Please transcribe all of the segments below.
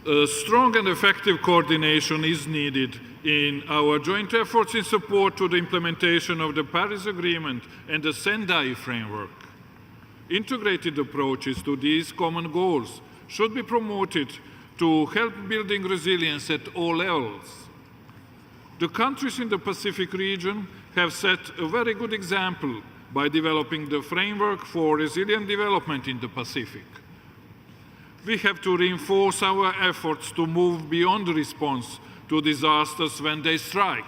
Strong and effective coordination is needed in our joint efforts in support to the implementation of the Paris Agreement and the Sendai framework. Integrated approaches to these common goals should be promoted to help building resilience at all levels. The countries in the Pacific region have set a very good example by developing the framework for resilient development in the Pacific. We have to reinforce our efforts to move beyond the response to disasters when they strike.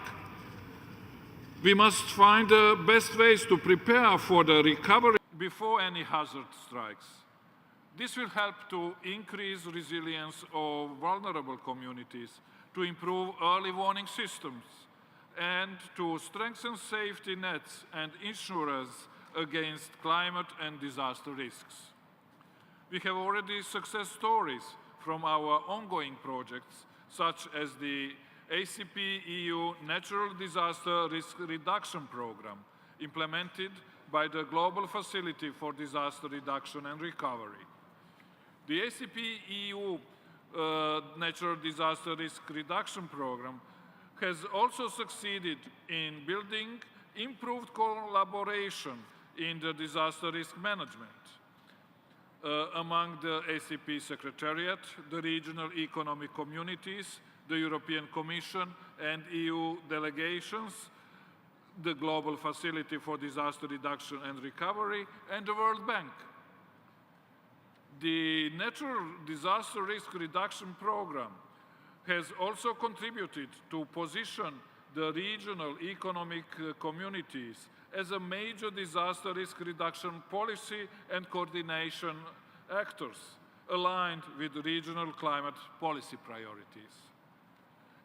We must find the best ways to prepare for the recovery before any hazard strikes. This will help to increase resilience of vulnerable communities, to improve early warning systems, and to strengthen safety nets and insurance against climate and disaster risks. We have already success stories from our ongoing projects, such as the ACP-EU Natural Disaster Risk Reduction Program, implemented by the Global Facility for Disaster Reduction and Recovery. The ACP-EU Natural Disaster Risk Reduction Program has also succeeded in building improved collaboration in the disaster risk management among the ACP Secretariat, the regional economic communities, the European Commission and EU delegations, the Global Facility for Disaster Reduction and Recovery, and the World Bank. The Natural Disaster Risk Reduction Program has also contributed to position the regional economic communities as a major disaster risk reduction policy and coordination actors aligned with regional climate policy priorities.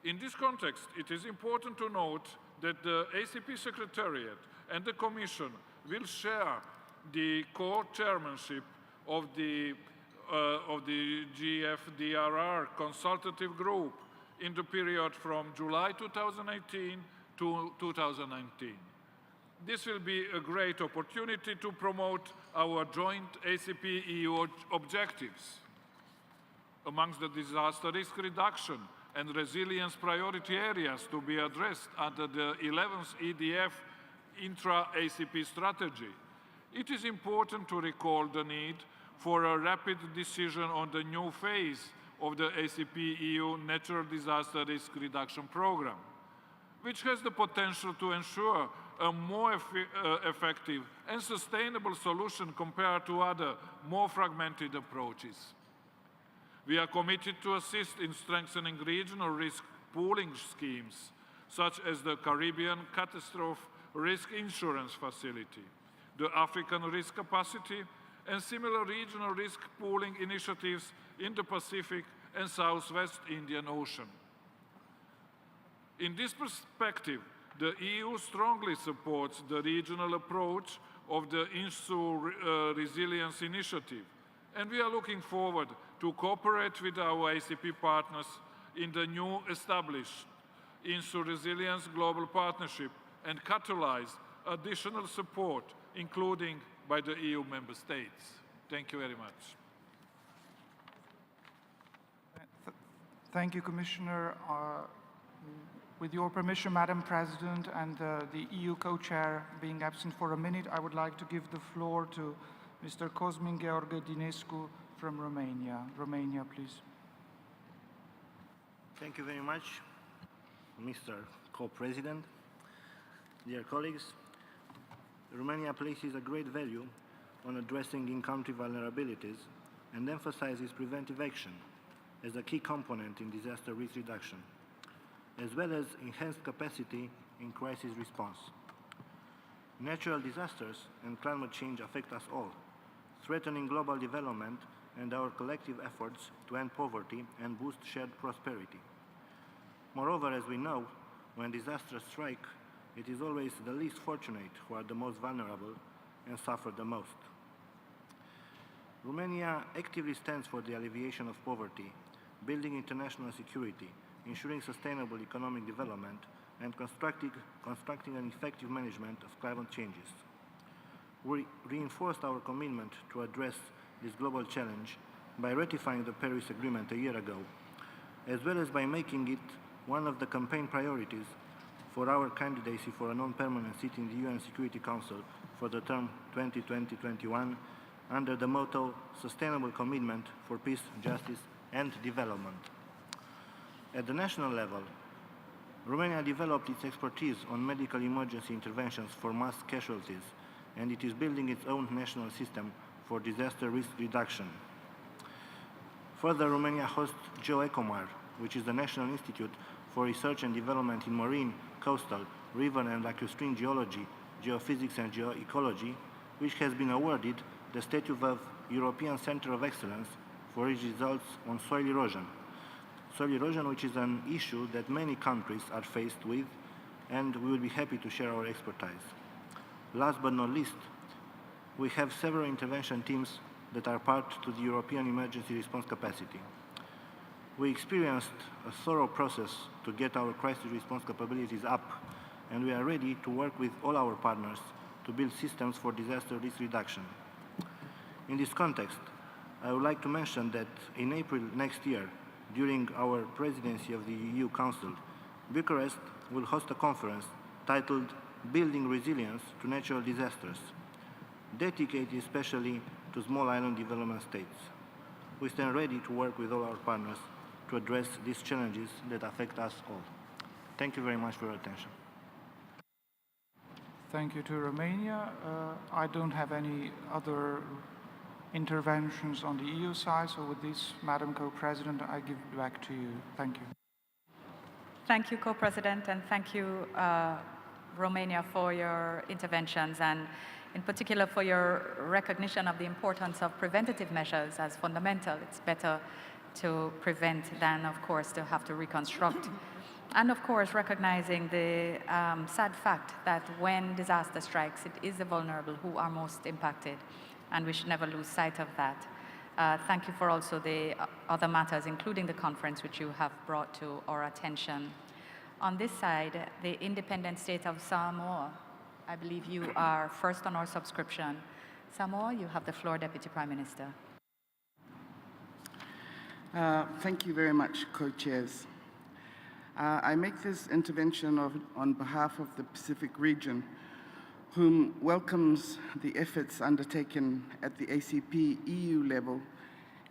In this context, it is important to note that the ACP Secretariat and the Commission will share the co-chairmanship of the GFDRR consultative group in the period from July 2018 to 2019. This will be a great opportunity to promote our joint ACP-EU objectives. Amongst the disaster risk reduction and resilience priority areas to be addressed under the 11th EDF intra-ACP strategy, it is important to recall the need for a rapid decision on the new phase of the ACP-EU Natural Disaster Risk Reduction Program, which has the potential to ensure a more effective and sustainable solution compared to other, more fragmented approaches. We are committed to assist in strengthening regional risk pooling schemes, such as the Caribbean Catastrophe Risk Insurance Facility, the African Risk Capacity, and similar regional risk pooling initiatives in the Pacific and Southwest Indian Ocean. In this perspective, the EU strongly supports the regional approach of the INSU Resilience Initiative, and we are looking forward to cooperate with our ACP partners in the new established INSU Resilience Global Partnership and catalyze additional support, including by the EU member states. Thank you very much. Thank you, Commissioner. With your permission, Madam President, and the EU co-chair being absent for a minute, I would like to give the floor to Mr. Cosmin Gheorghe Dinescu from Romania. Romania, please. Thank you very much, Mr. Co-President. Dear colleagues, Romania places a great value on addressing in-country vulnerabilities and emphasizes preventive action as a key component in disaster risk reduction, as well as enhanced capacity in crisis response. Natural disasters and climate change affect us all, threatening global development and our collective efforts to end poverty and boost shared prosperity. Moreover, as we know, when disasters strike, it is always the least fortunate who are the most vulnerable and suffer the most. Romania actively stands for the alleviation of poverty, building international security, ensuring sustainable economic development, and constructing an effective management of climate changes. We reinforced our commitment to address this global challenge by ratifying the Paris Agreement a year ago, as well as by making it one of the campaign priorities for our candidacy for a non-permanent seat in the UN Security Council for the term 2020-21 under the motto Sustainable Commitment for Peace, Justice and Development. At the national level, Romania developed its expertise on medical emergency interventions for mass casualties, and it is building its own national system for disaster risk reduction. Further, Romania hosts GeoEcomar, which is the National Institute for Research and Development in Marine, Coastal, River and Lacustrine Geology, Geophysics and Geoecology, which has been awarded the status of European Center of Excellence for its results on soil erosion. Soil erosion, which is an issue that many countries are faced with, and we will be happy to share our expertise. Last but not least, we have several intervention teams that are part to the European Emergency Response Capacity. We experienced a thorough process to get our crisis response capabilities up, and we are ready to work with all our partners to build systems for disaster risk reduction. In this context, I would like to mention that in April next year, during our presidency of the EU Council, Bucharest will host a conference titled Building Resilience to Natural Disasters, dedicated especially to small island development states. We stand ready to work with all our partners to address these challenges that affect us all. Thank you very much for your attention. Thank you to Romania. I don't have any other interventions on the EU side, so with this, Madam Co-President, I give it back to you. Thank you. Thank you, Co-President, and thank you, Romania, for your interventions, and in particular for your recognition of the importance of preventative measures as fundamental. It's better to prevent than, of course, to have to reconstruct. And of course, recognizing the sad fact that when disaster strikes, it is the vulnerable who are most impacted, and we should never lose sight of that. Thank you for also the other matters, including the conference, which you have brought to our attention. On this side, the independent state of Samoa, I believe you are first on our subscription. Samoa, you have the floor, Deputy Prime Minister. Thank you very much, co-chairs. I make this intervention on behalf of the Pacific region, whom welcomes the efforts undertaken at the ACP-EU level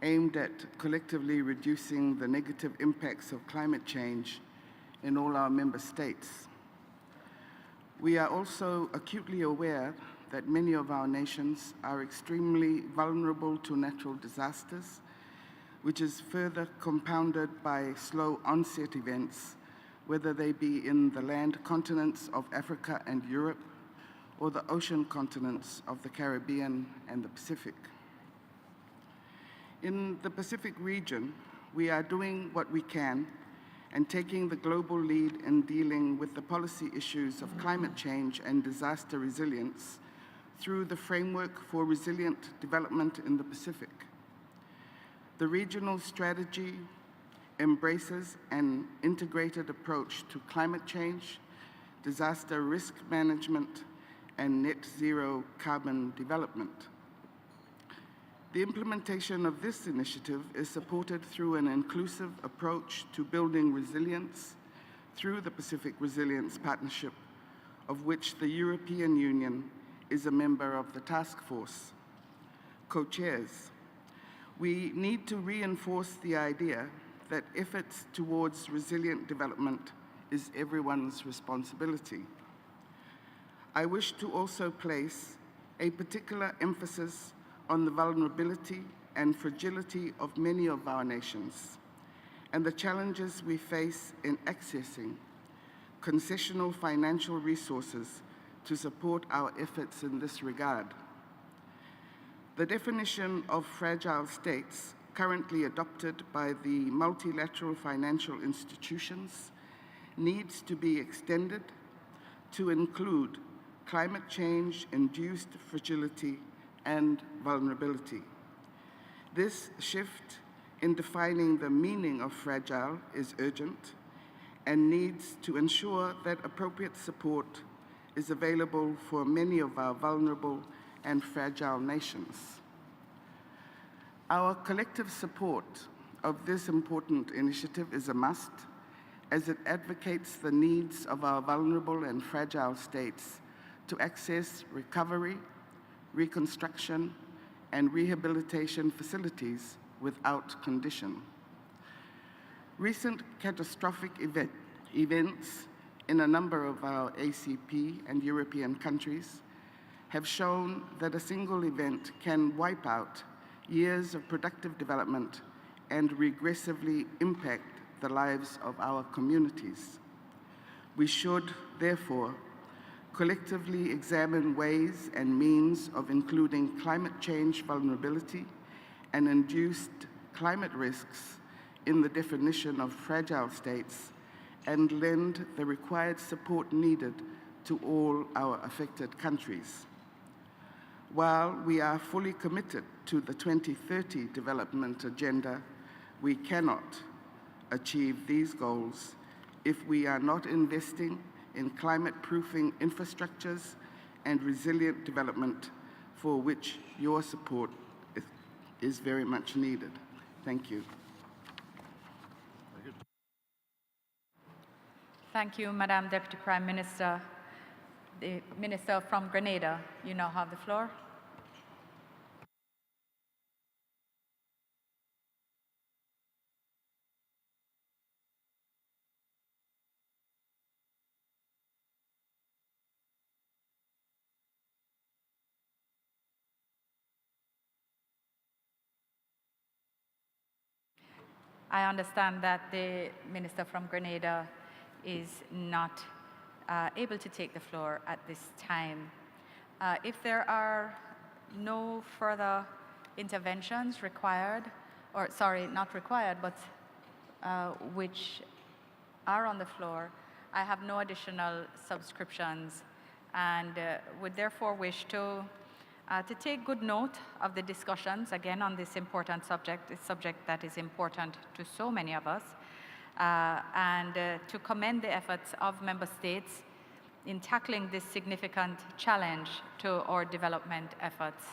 aimed at collectively reducing the negative impacts of climate change in all our member states. We are also acutely aware that many of our nations are extremely vulnerable to natural disasters, which is further compounded by slow onset events, whether they be in the land continents of Africa and Europe or the ocean continents of the Caribbean and the Pacific. In the Pacific region, we are doing what we can and taking the global lead in dealing with the policy issues of climate change and disaster resilience through the Framework for Resilient Development in the Pacific. The regional strategy embraces an integrated approach to climate change, disaster risk management, and net zero carbon development. The implementation of this initiative is supported through an inclusive approach to building resilience through the Pacific Resilience Partnership, of which the European Union is a member of the task force. Co-chairs, we need to reinforce the idea that efforts towards resilient development is everyone's responsibility. I wish to also place a particular emphasis on the vulnerability and fragility of many of our nations and the challenges we face in accessing concessional financial resources to support our efforts in this regard. The definition of fragile states currently adopted by the multilateral financial institutions needs to be extended to include climate change-induced fragility and vulnerability. This shift in defining the meaning of fragile is urgent and needs to ensure that appropriate support is available for many of our vulnerable and fragile nations. Our collective support of this important initiative is a must, as it advocates the needs of our vulnerable and fragile states to access recovery, reconstruction, and rehabilitation facilities without condition. Recent catastrophic events in a number of our ACP and European countries have shown that a single event can wipe out years of productive development and regressively impact the lives of our communities. We should, therefore, collectively examine ways and means of including climate change vulnerability and induced climate risks in the definition of fragile states and lend the required support needed to all our affected countries. While we are fully committed to the 2030 development agenda, we cannot achieve these goals if we are not investing in climate-proofing infrastructures and resilient development, for which your support is very much needed. Thank you. Thank you, Madam Deputy Prime Minister. The Minister from Grenada, you now have the floor. I understand that the Minister from Grenada is not able to take the floor at this time. If there are no further interventions required, or sorry, not required, but which are on the floor, I have no additional subscriptions and would therefore wish to take good note of the discussions, again, on this important subject, a subject that is important to so many of us, and to commend the efforts of member states in tackling this significant challenge to our development efforts.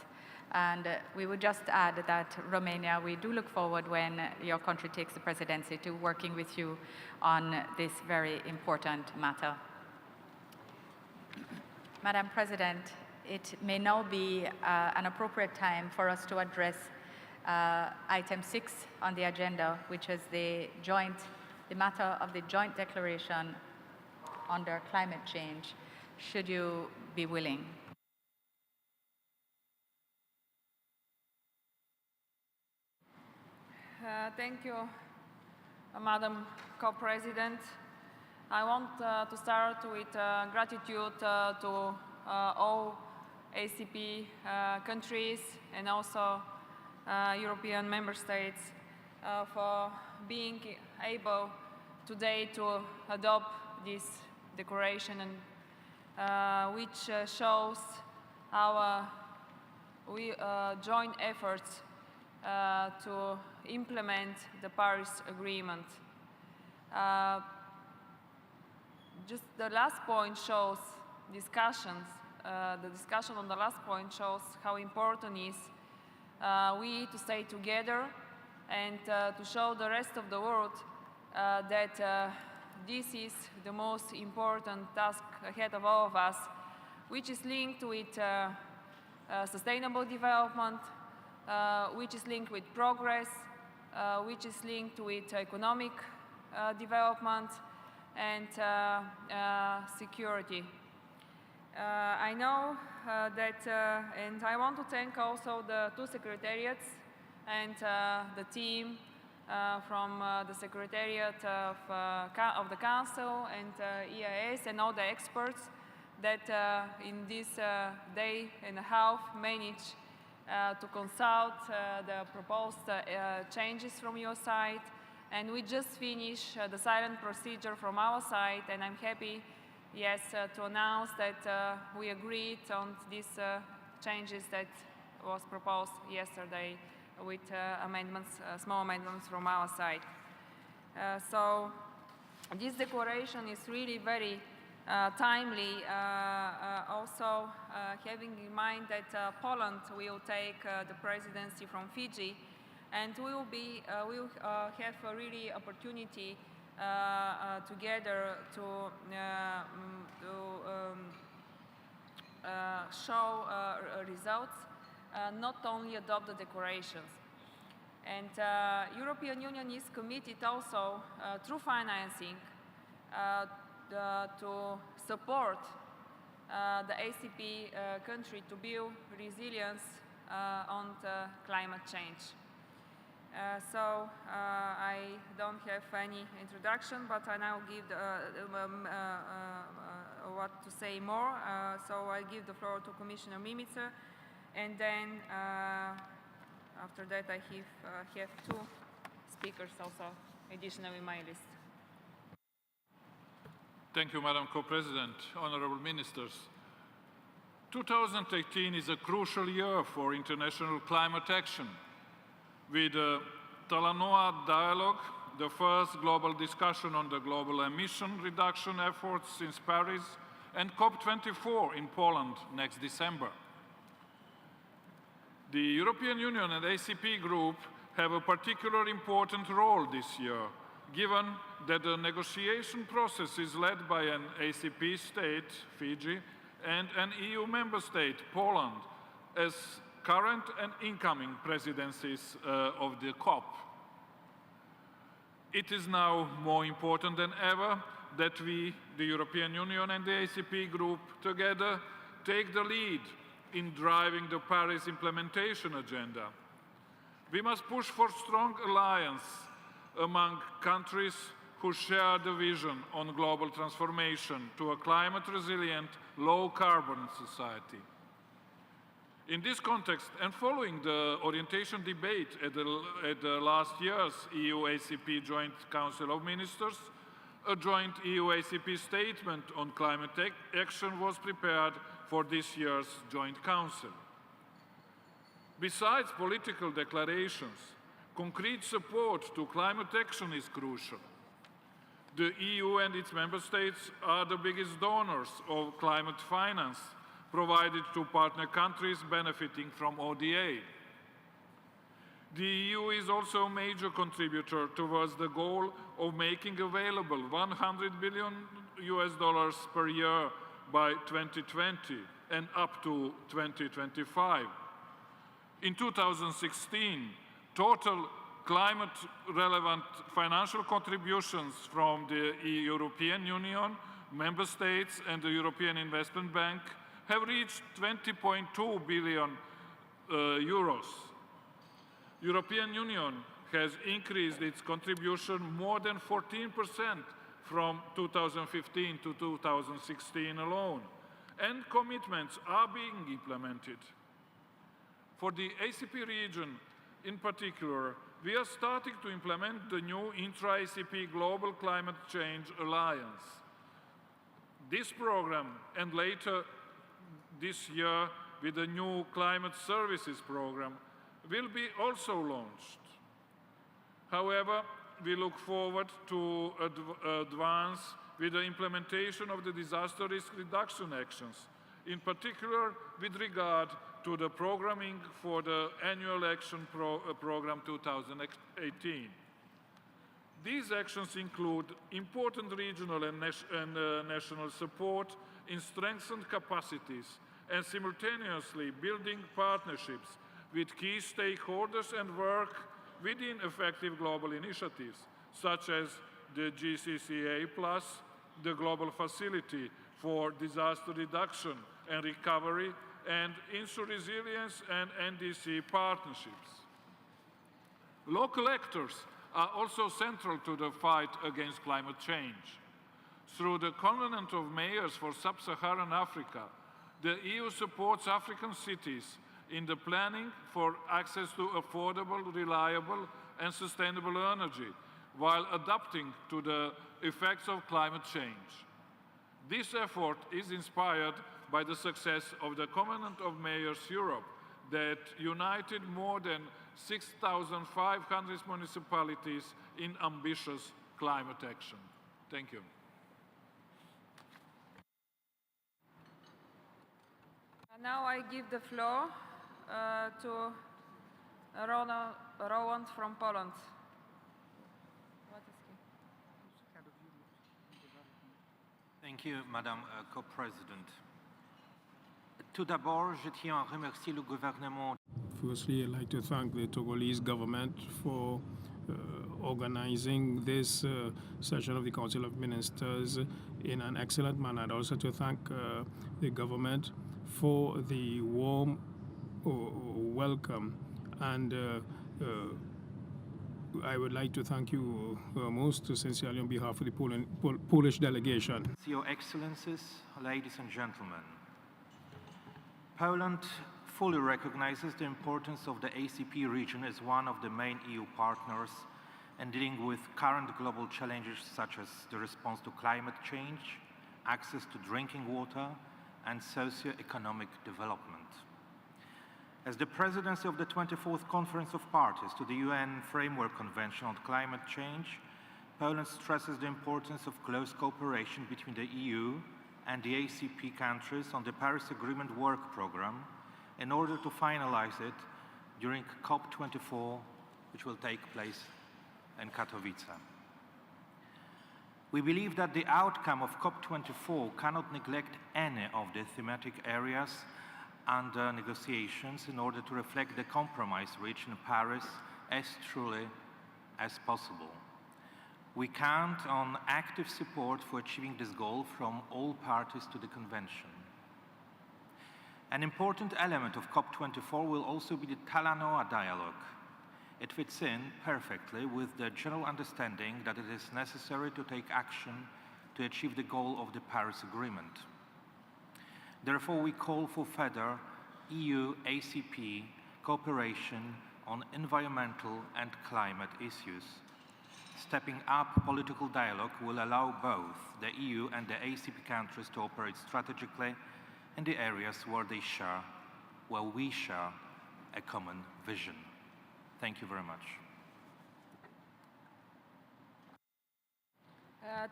And we would just add that Romania, we do look forward when your country takes the presidency to working with you on this very important matter. Madam President, it may now be an appropriate time for us to address item 6 on the agenda, which is the matter of the joint declaration under climate change, should you be willing. Thank you, Madam Co-President. I want to start with gratitude to all ACP countries and also European member states for being able today to adopt this declaration, and which shows our joint efforts to implement the Paris Agreement. Just the last point shows the discussion on the last point shows how important it is we to stay together and to show the rest of the world that this is the most important task ahead of all of us, which is linked with sustainable development, which is linked with progress, which is linked with economic development and security. I know that, and I want to thank also the two secretariats and the team from the Secretariat of the Council and EIS and all the experts that in this day and a half managed to consult the proposed changes from your side. And we just finished the silent procedure from our side, and I'm happy, yes, to announce that we agreed on these changes that was proposed yesterday with amendments, small amendments from our side. So this declaration is really very timely, also having in mind that Poland will take the presidency from Fiji. and we will have a really opportunity together to show results, not only adopt the declarations. And European Union is committed also through financing to support the ACP country to build resilience on the climate change. So I don't have any introduction, but I now give what to say more. So I give the floor to Commissioner Mimica, and then after that I have two speakers also additional in my list. Thank you, Madam Co-President, honorable ministers. 2018 is a crucial year for international climate action. With the Talanoa Dialogue, the first global discussion on the global emission reduction efforts since Paris, and COP24 in Poland next December. The European Union and ACP group have a particularly important role this year, given that the negotiation process is led by an ACP state, Fiji, and an EU member state, Poland, as current and incoming presidencies of the COP. It is now more important than ever that we, the European Union and the ACP group, together take the lead in driving the Paris implementation agenda. We must push for strong alliance among countries who share the vision on global transformation to a climate-resilient, low-carbon society. In this context, and following the orientation debate at the last year's EU-ACP Joint Council of Ministers, a joint EU-ACP statement on climate action was prepared for this year's Joint Council. Besides political declarations, concrete support to climate action is crucial. The EU and its member states are the biggest donors of climate finance provided to partner countries benefiting from ODA. The EU is also a major contributor towards the goal of making available $100 billion per year by 2020 and up to 2025. In 2016, total climate-relevant financial contributions from the European Union, member states and the European Investment Bank have reached 20.2 billion euros. European Union has increased its contribution more than 14% from 2015 to 2016 alone, and commitments are being implemented. For the ACP region in particular, we are starting to implement the new intra-ACP Global Climate Change Alliance. This program, and later this year with the new Climate Services Program, will be also launched. However, we look forward to advance with the implementation of the disaster risk reduction actions, in particular with regard to the programming for the annual action program 2018. These actions include important regional and national support in strengthened capacities and simultaneously building partnerships with key stakeholders and work within effective global initiatives, such as the GCCA+, the Global Facility for Disaster Reduction and Recovery, and INSU Resilience and NDC partnerships. Local actors are also central to the fight against climate change. Through the Continental Mayors for Sub-Saharan Africa, the EU supports African cities in the planning for access to affordable, reliable, and sustainable energy, while adapting to the effects of climate change. This effort is inspired by the success of the Covenant of Mayors Europe that united more than 6,500 municipalities in ambitious climate action. Thank you. Now I give the floor to Rowan from Poland. What is he? Thank you, Madame Co-President. Tout d'abord, je tiens à remercier le gouvernement. Firstly, I'd like to thank the Togolese government for organizing this session of the Council of Ministers in an excellent manner. I'd also to thank the government for the warm welcome, and I would like to thank you most sincerely on behalf of the Polish delegation. Your Excellencies, ladies and gentlemen, Poland fully recognizes the importance of the ACP region as one of the main EU partners in dealing with current global challenges such as the response to climate change, access to drinking water, and socio-economic development. As the presidency of the 24th Conference of Parties to the UN Framework Convention on Climate Change, Poland stresses the importance of close cooperation between the EU and the ACP countries on the Paris Agreement work program in order to finalize it during COP24, which will take place in Katowice. We believe that the outcome of COP24 cannot neglect any of the thematic areas under negotiations in order to reflect the compromise reached in Paris as truly as possible. We count on active support for achieving this goal from all parties to the convention. An important element of COP24 will also be the Talanoa dialogue. It fits in perfectly with the general understanding that it is necessary to take action to achieve the goal of the Paris Agreement. Therefore, we call for further EU-ACP cooperation on environmental and climate issues. Stepping up political dialogue will allow both the EU and the ACP countries to operate strategically in the areas where we share a common vision. Thank you very much.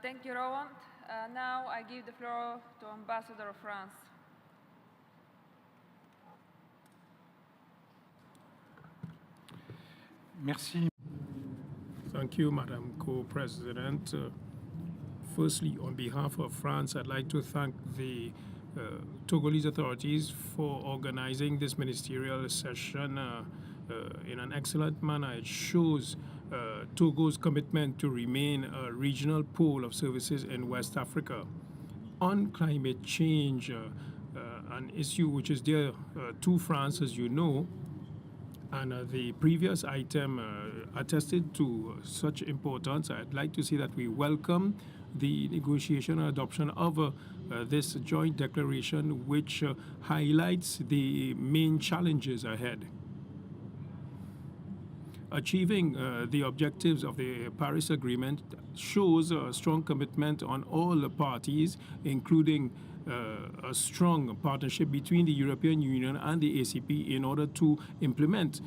Thank you, Rowan. Now I give the floor to Ambassador of France. Merci. Thank you, Madam Co-President. Firstly, on behalf of France, I'd like to thank the Togolese authorities for organizing this ministerial session in an excellent manner. It shows Togo's commitment to remain a regional pole of services in West Africa. On climate change, an issue which is dear to France, as you know, and the previous item attested to such importance. I'd like to say that we welcome the negotiation and adoption of this joint declaration, which highlights the main challenges ahead. Achieving the objectives of the Paris Agreement shows a strong commitment on all the parties, including a strong partnership between the European Union and the ACP in order to implement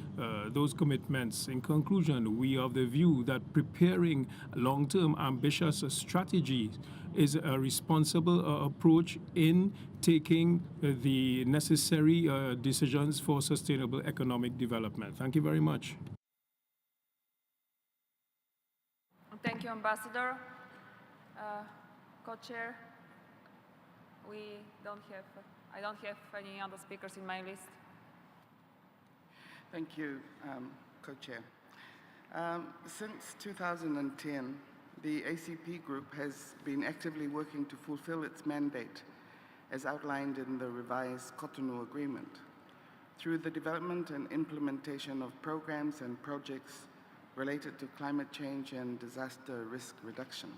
those commitments. In conclusion, we are of the view that preparing long-term ambitious strategies is a responsible approach in taking the necessary decisions for sustainable economic development. Thank you very much. Thank you, Ambassador. Co-chair, I don't have any other speakers in my list. Thank you, Co-chair. Since 2010, the ACP group has been actively working to fulfill its mandate as outlined in the revised Cotonou Agreement through the development and implementation of programs and projects related to climate change and disaster risk reduction.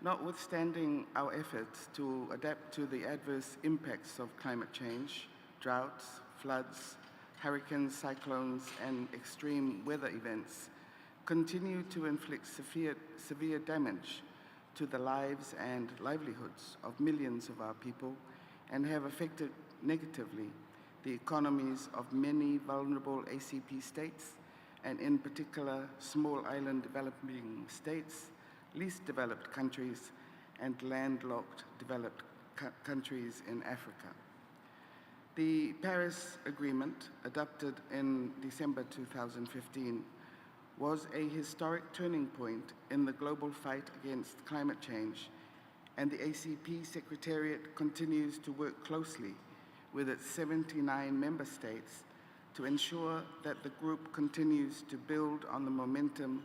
Notwithstanding our efforts to adapt to the adverse impacts of climate change, droughts, floods, hurricanes, cyclones, and extreme weather events continue to inflict severe damage to the lives and livelihoods of millions of our people and have affected negatively the economies of many vulnerable ACP states, and in particular small island developing states, least developed countries, and landlocked developed countries in Africa. The Paris Agreement, adopted in December 2015, was a historic turning point in the global fight against climate change, and the ACP Secretariat continues to work closely with its 79 member states to ensure that the group continues to build on the momentum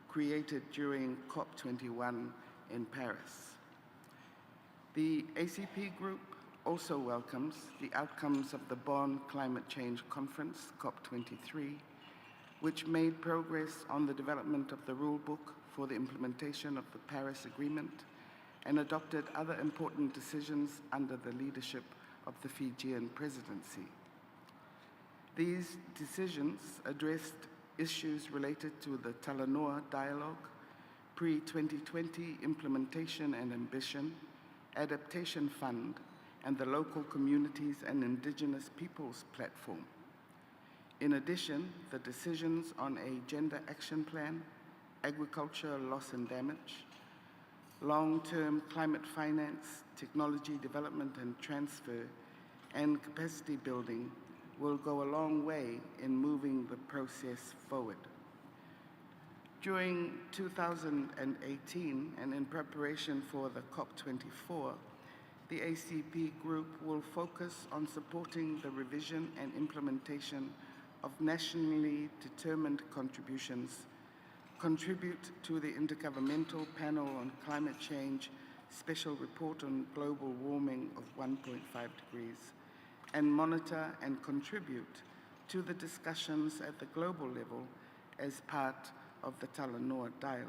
created during COP21 in Paris. The ACP group also welcomes the outcomes of the Bonn Climate Change Conference, COP23, which made progress on the development of the rule book for the implementation of the Paris Agreement and adopted other important decisions under the leadership of the Fijian presidency. These decisions addressed issues related to the Talanoa Dialogue, pre-2020 implementation and ambition, Adaptation Fund, and the Local Communities and Indigenous Peoples Platform. In addition, the decisions on a Gender Action Plan, agriculture loss and damage, long-term climate finance, technology development and transfer, and capacity building will go a long way in moving the process forward. During 2018, and in preparation for the COP24, the ACP group will focus on supporting the revision and implementation of nationally determined contributions, contribute to the Intergovernmental Panel on Climate Change Special Report on Global Warming of 1.5 degrees, and monitor and contribute to the discussions at the global level as part of the Talanoa Dialogue.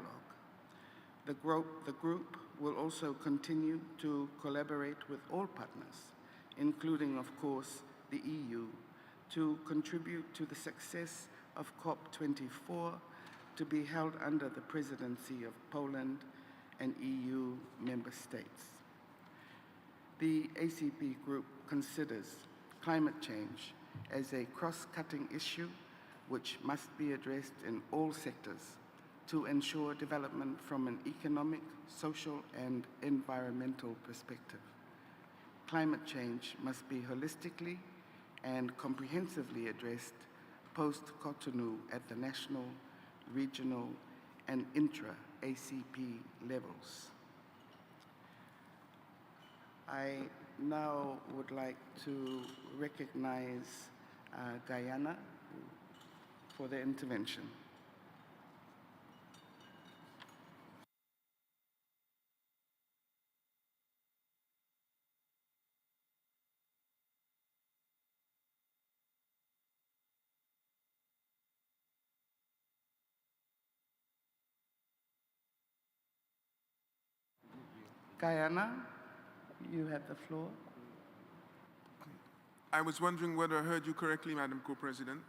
The group will also continue to collaborate with all partners, including, of course, the EU, to contribute to the success of COP24 to be held under the presidency of Poland and EU member states. The ACP group considers climate change as a cross-cutting issue which must be addressed in all sectors to ensure development from an economic, social, and environmental perspective. Climate change must be holistically and comprehensively addressed post-Cotonou at the national, regional, and intra-ACP levels. I now would like to recognize Guyana for their intervention. Guyana, you have the floor. I was wondering whether I heard you correctly, Madam Co-President.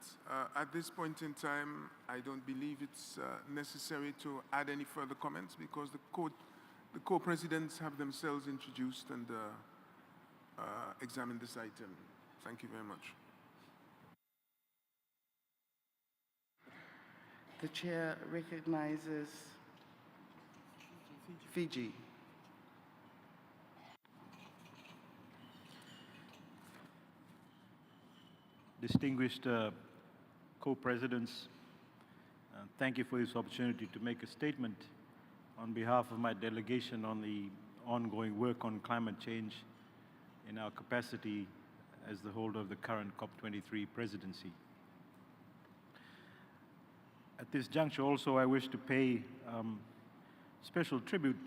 At this point in time, I don't believe it's necessary to add any further comments because the co-presidents have themselves introduced and examined this item. Thank you very much. The chair recognizes Fiji. Distinguished co-presidents, thank you for this opportunity to make a statement on behalf of my delegation on the ongoing work on climate change in our capacity as the holder of the current COP23 presidency. At this juncture also, I wish to pay special tribute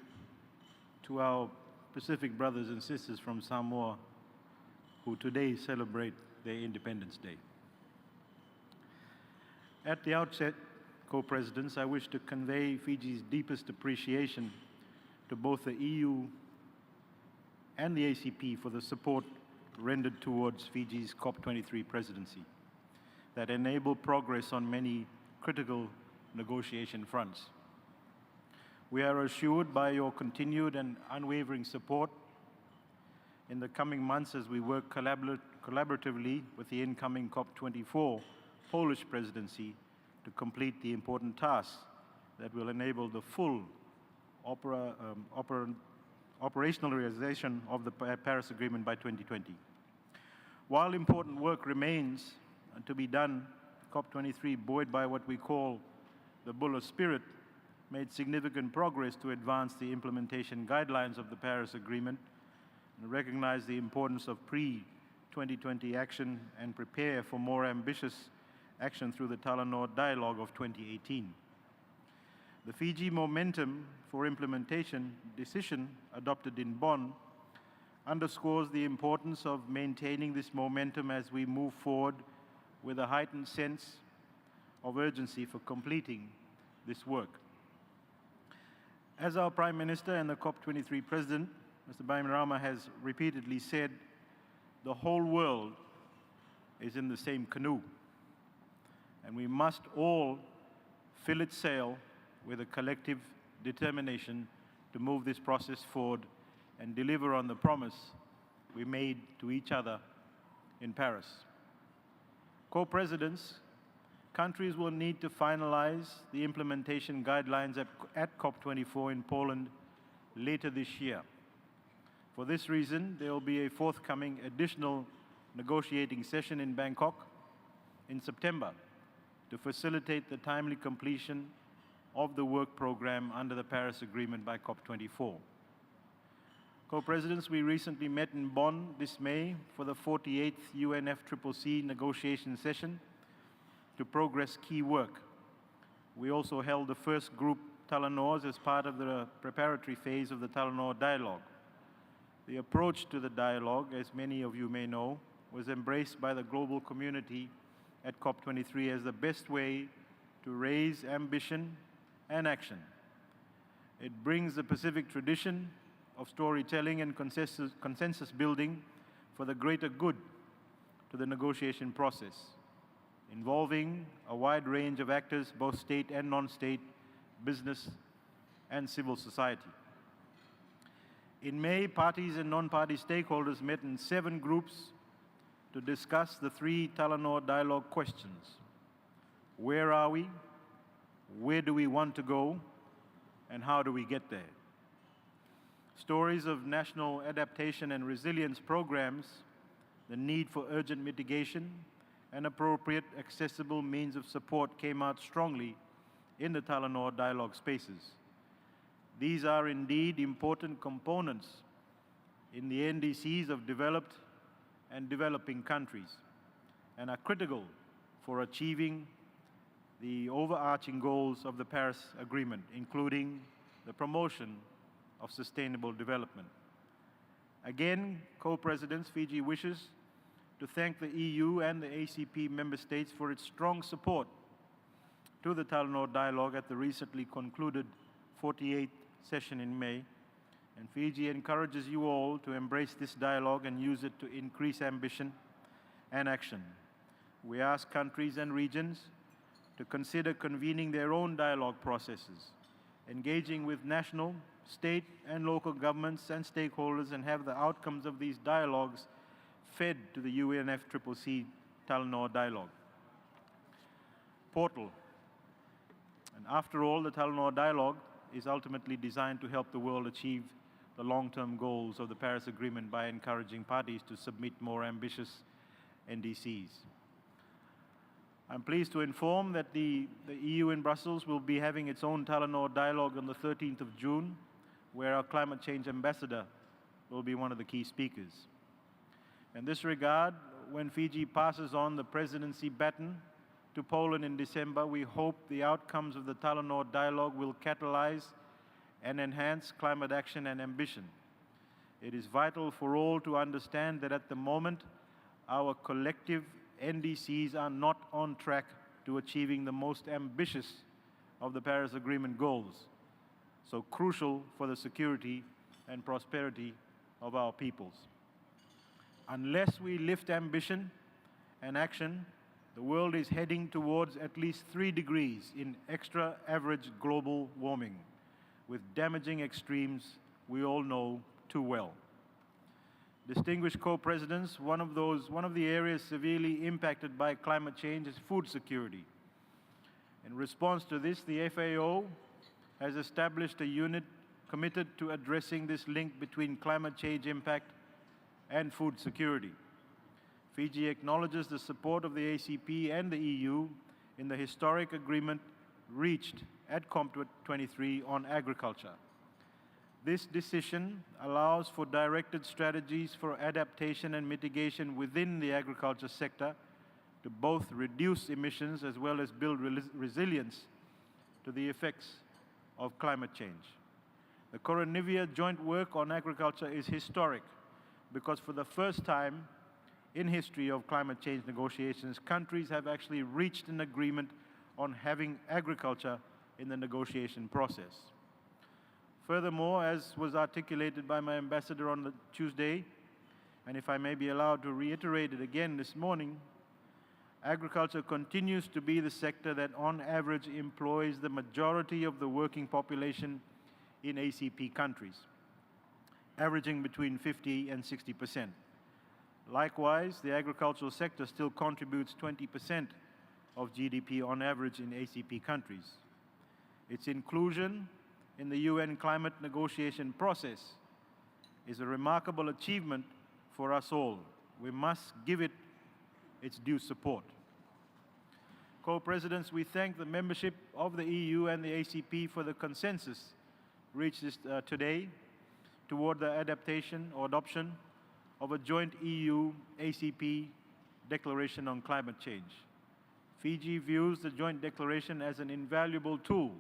to our Pacific brothers and sisters from Samoa who today celebrate their Independence Day. At the outset, co-presidents, I wish to convey Fiji's deepest appreciation to both the EU and the ACP for the support rendered towards Fiji's COP23 presidency that enable progress on many critical negotiation fronts. We are assured by your continued and unwavering support in the coming months as we work collaboratively with the incoming COP24 Polish presidency to complete the important tasks that will enable the full operationalization of the Paris Agreement by 2020. While important work remains to be done, COP23, buoyed by what we call the Buller spirit, made significant progress to advance the implementation guidelines of the Paris Agreement and recognize the importance of pre-2020 action and prepare for more ambitious action through the Talanoa Dialogue of 2018. The Fiji Momentum for Implementation decision adopted in Bonn underscores the importance of maintaining this momentum as we move forward with a heightened sense of urgency for completing this work. As our Prime Minister and the COP23 President, Mr. Bainimarama, has repeatedly said, the whole world is in the same canoe, and we must all fill its sail with a collective determination to move this process forward and deliver on the promise we made to each other in Paris. Co-presidents, countries will need to finalize the implementation guidelines at COP24 in Poland later this year. For this reason, there will be a forthcoming additional negotiating session in Bangkok in September to facilitate the timely completion of the work program under the Paris Agreement by COP24. Co-presidents, we recently met in Bonn this May for the 48th UNFCCC negotiation session to progress key work. We also held the first group Talanoas as part of the preparatory phase of the Talanoa Dialogue. The approach to the dialogue, as many of you may know, was embraced by the global community at COP23 as the best way to raise ambition and action. It brings the Pacific tradition of storytelling and consensus building for the greater good to the negotiation process, involving a wide range of actors, both state and non-state, business and civil society. In May, parties and non-party stakeholders met in 7 groups to discuss the 3 Talanoa Dialogue questions. Where are we? Where do we want to go? And how do we get there? Stories of national adaptation and resilience programs, the need for urgent mitigation, and appropriate accessible means of support came out strongly in the Talanoa Dialogue spaces. These are indeed important components in the NDCs of developed and developing countries and are critical for achieving the overarching goals of the Paris Agreement, including the promotion of sustainable development. Again, co-presidents, Fiji wishes to thank the EU and the ACP member states for its strong support to the Talanoa Dialogue at the recently concluded 48th session in May, and Fiji encourages you all to embrace this dialogue and use it to increase ambition and action. We ask countries and regions to consider convening their own dialogue processes, engaging with national, state, and local governments and stakeholders, and have the outcomes of these dialogues fed to the UNFCCC Talanoa Dialogue portal. And after all, the Talanoa Dialogue is ultimately designed to help the world achieve the long-term goals of the Paris Agreement by encouraging parties to submit more ambitious NDCs. I'm pleased to inform that the EU in Brussels will be having its own Talanoa Dialogue on the 13th of June, where our climate change ambassador will be one of the key speakers. In this regard, when Fiji passes on the presidency baton to Poland in December, we hope the outcomes of the Talanoa Dialogue will catalyze and enhance climate action and ambition. It is vital for all to understand that at the moment, our collective NDCs are not on track to achieving the most ambitious of the Paris Agreement goals, so crucial for the security and prosperity of our peoples. Unless we lift ambition and action, the world is heading towards at least 3 degrees in extra average global warming, with damaging extremes we all know too well. Distinguished co-presidents, one of the areas severely impacted by climate change is food security. In response to this, the FAO has established a unit committed to addressing this link between climate change impact and food security. Fiji acknowledges the support of the ACP and the EU in the historic agreement reached at COP23 on agriculture. This decision allows for directed strategies for adaptation and mitigation within the agriculture sector to both reduce emissions as well as build resilience to the effects of climate change. The Coronivia joint work on agriculture is historic because for the first time in history of climate change negotiations, countries have actually reached an agreement on having agriculture in the negotiation process. Furthermore, as was articulated by my ambassador on the Tuesday, and if I may be allowed to reiterate it again this morning, agriculture continues to be the sector that on average employs the majority of the working population in ACP countries, averaging between 50 and 60%. Likewise, the agricultural sector still contributes 20% of GDP on average in ACP countries. Its inclusion in the UN climate negotiation process is a remarkable achievement for us all. We must give it its due support. Co-Presidents, we thank the membership of the EU and the ACP for the consensus reached today toward the adaptation or adoption of a joint EU-ACP declaration on climate change. Fiji views the joint declaration as an invaluable tool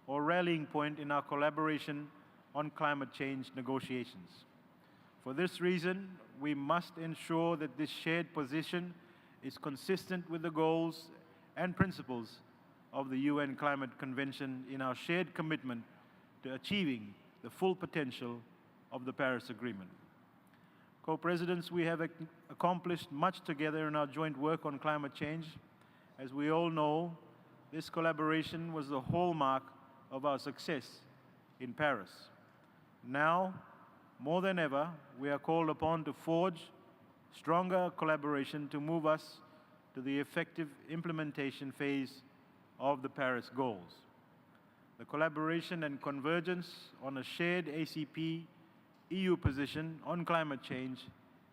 or rallying point in our collaboration on climate change negotiations. For this reason, we must ensure that this shared position is consistent with the goals and principles of the UN Climate Convention in our shared commitment to achieving the full potential of the Paris Agreement. Co-Presidents, we have accomplished much together in our joint work on climate change. As we all know, this collaboration was the hallmark of our success in Paris. Now, more than ever, we are called upon to forge stronger collaboration to move us to the effective implementation phase of the Paris goals. The collaboration and convergence on a shared ACP-EU position on climate change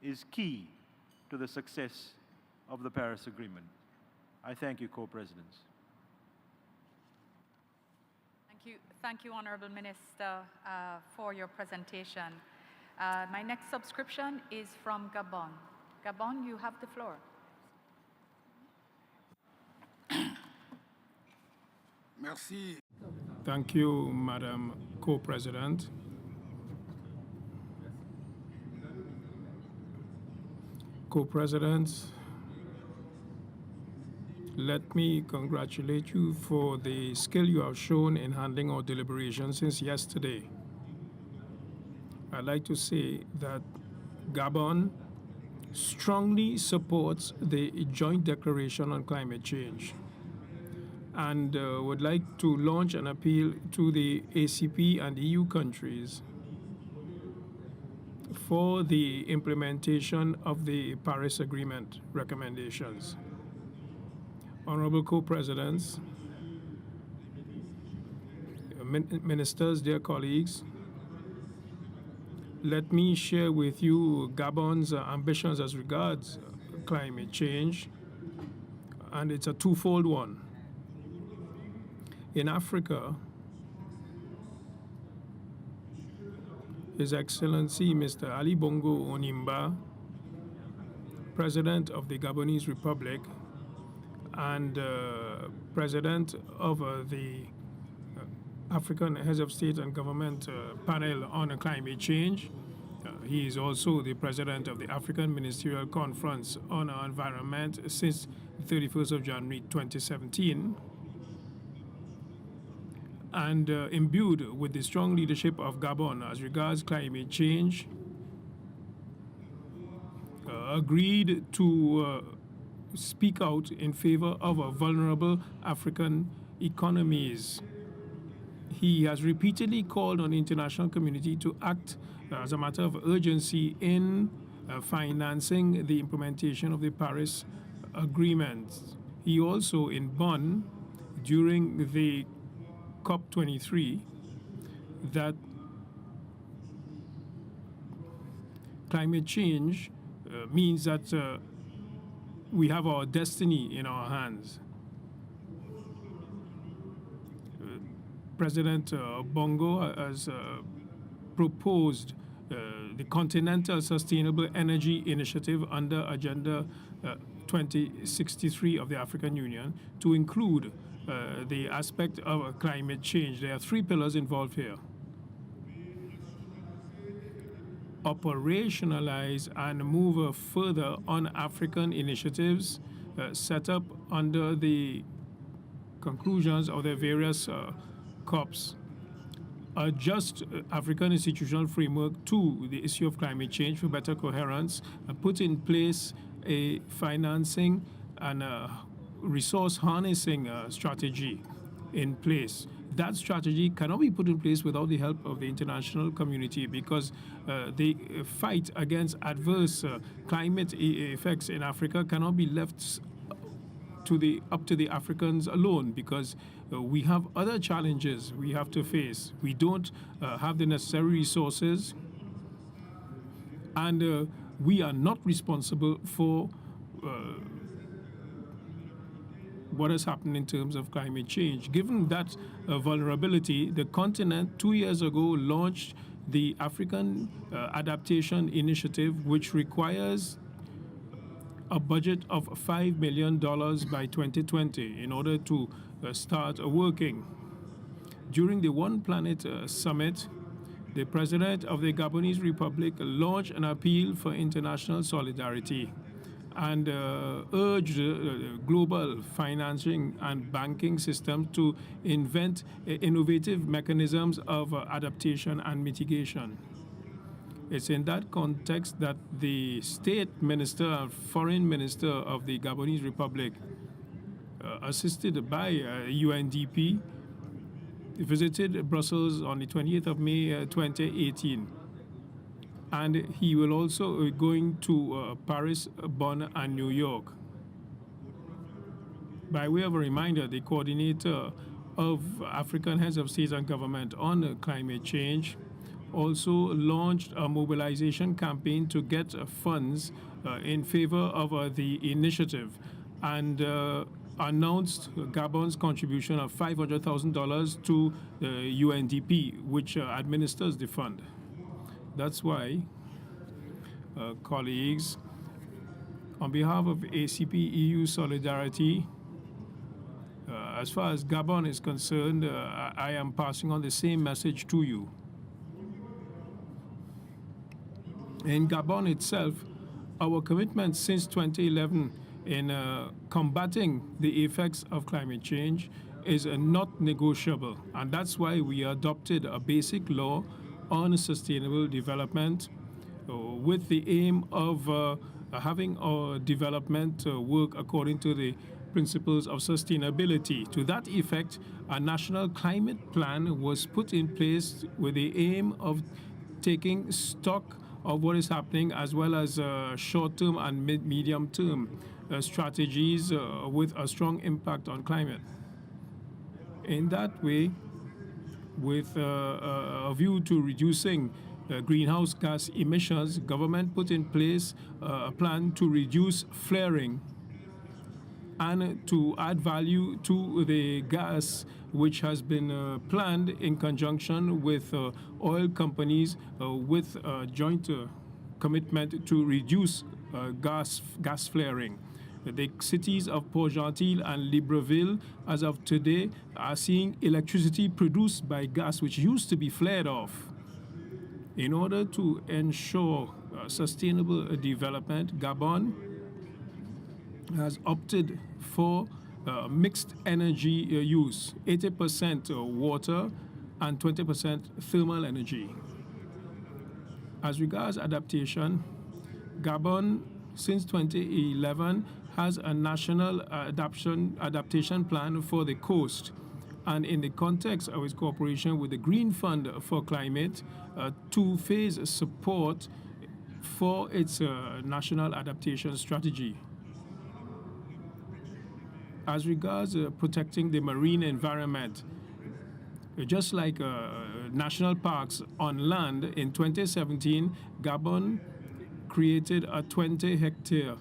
is key to the success of the Paris Agreement. I thank you, Co-Presidents. Thank you, Honorable Minister, for your presentation. My next subscription is from Gabon. Gabon, you have the floor. Merci. Thank you, Madam Co-President. Co-Presidents, let me congratulate you for the skill you have shown in handling our deliberations since yesterday. I'd like to say that Gabon strongly supports the joint declaration on climate change and would like to launch an appeal to the ACP and EU countries for the implementation of the Paris Agreement recommendations. Honorable Co-Presidents, Ministers, dear colleagues, let me share with you Gabon's ambitions as regards climate change, and it's a twofold one. In Africa, His Excellency Mr. Ali Bongo Onimba, President of the Gabonese Republic and President of the African Heads of State and Government Panel on Climate Change. He is also the President of the African Ministerial Conference on Environment since the 31st of January 2017. And imbued with the strong leadership of Gabon as regards climate change, agreed to speak out in favor of vulnerable African economies. He has repeatedly called on the international community to act as a matter of urgency in financing the implementation of the Paris Agreement. He also, in Bonn, during the COP23, that climate change means that we have our destiny in our hands. President Bongo has proposed the Continental Sustainable Energy Initiative under Agenda 2063 of the African Union to include the aspect of climate change. There are 3 pillars involved here. Operationalize and move further on African initiatives set up under the conclusions of the various COPs. Adjust African institutional framework to the issue of climate change for better coherence, and put in place a financing and resource harnessing strategy in place. That strategy cannot be put in place without the help of the international community, because the fight against adverse climate effects in Africa cannot be left up to the Africans alone, because we have other challenges we have to face. We don't have the necessary resources, and we are not responsible for what has happened in terms of climate change. Given that vulnerability, the continent 2 years ago launched the African Adaptation Initiative, which requires a budget of $5 million by 2020 in order to start working. During the One Planet Summit, the President of the Gabonese Republic launched an appeal for international solidarity and urged global financing and banking systems to invent innovative mechanisms of adaptation and mitigation. It's in that context that the State Minister and Foreign Minister of the Gabonese Republic, assisted by UNDP, visited Brussels on the 28th of May 2018. And he will also be going to Paris, Bonn, and New York. By way of a reminder, the coordinator of African heads of state and government on climate change also launched a mobilization campaign to get funds in favor of the initiative, and announced Gabon's contribution of $500,000 to UNDP, which administers the fund. That's why, colleagues, on behalf of ACP-EU Solidarity, as far as Gabon is concerned, I am passing on the same message to you. In Gabon itself, our commitment since 2011 in combating the effects of climate change is not negotiable, and that's why we adopted a basic law on sustainable development with the aim of having our development work according to the principles of sustainability. To that effect, a national climate plan was put in place with the aim of taking stock of what is happening, as well as short-term and medium-term strategies with a strong impact on climate. In that way, with a view to reducing greenhouse gas emissions, government put in place a plan to reduce flaring and to add value to the gas, which has been planned in conjunction with oil companies with a joint commitment to reduce gas flaring. The cities of Port-Gentil and Libreville, as of today, are seeing electricity produced by gas, which used to be flared off. In order to ensure sustainable development, Gabon has opted for mixed energy use, 80% water and 20% thermal energy. As regards adaptation, Gabon, since 2011, has a national adaptation plan for the coast. And in the context of its cooperation with the Green Fund for Climate, two-phase support for its national adaptation strategy. As regards protecting the marine environment, just like national parks on land, in 2017, Gabon created a 20-hectare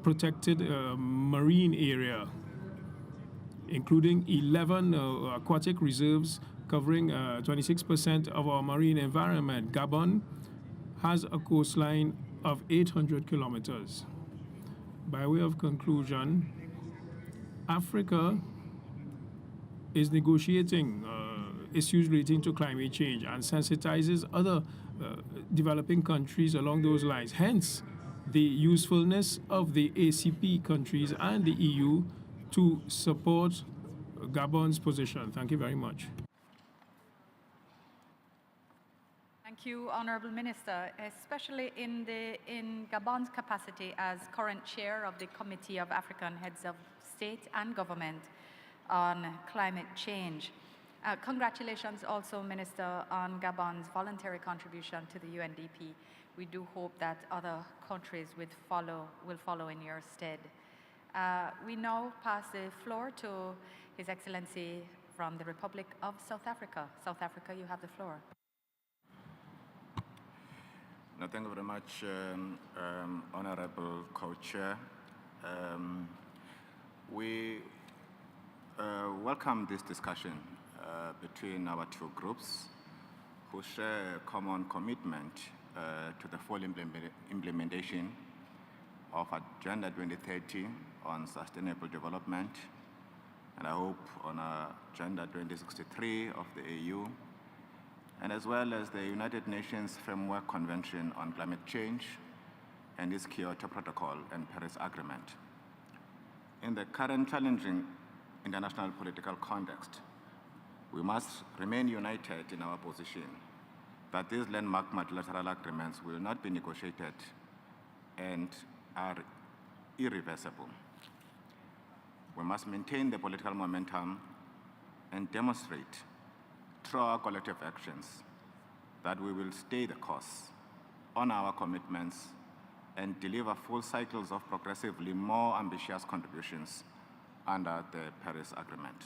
protected marine area, including 11 aquatic reserves covering 26% of our marine environment. Gabon has a coastline of 800 kilometers. By way of conclusion, Africa is negotiating issues relating to climate change and sensitizes other developing countries along those lines. Hence, the usefulness of the ACP countries and the EU to support Gabon's position. Thank you very much. Thank you, Honourable Minister, especially in Gabon's capacity as current chair of the Committee of African Heads of State and Government on Climate Change. Congratulations also, Minister, on Gabon's voluntary contribution to the UNDP. We do hope that other countries will follow in your stead. We now pass the floor to His Excellency from the Republic of South Africa. South Africa, you have the floor. No, thank you very much, Honorable Co-Chair. We welcome this discussion between our two groups who share a common commitment to the full implementation of Agenda 2030 on sustainable development, and I hope on Agenda 2063 of the AU, and as well as the United Nations Framework Convention on Climate Change and its Kyoto Protocol and Paris Agreement. In the current challenging international political context, we must remain united in our position that these landmark multilateral agreements will not be negotiated and are irreversible. We must maintain the political momentum and demonstrate through our collective actions that we will stay the course on our commitments and deliver full cycles of progressively more ambitious contributions under the Paris Agreement.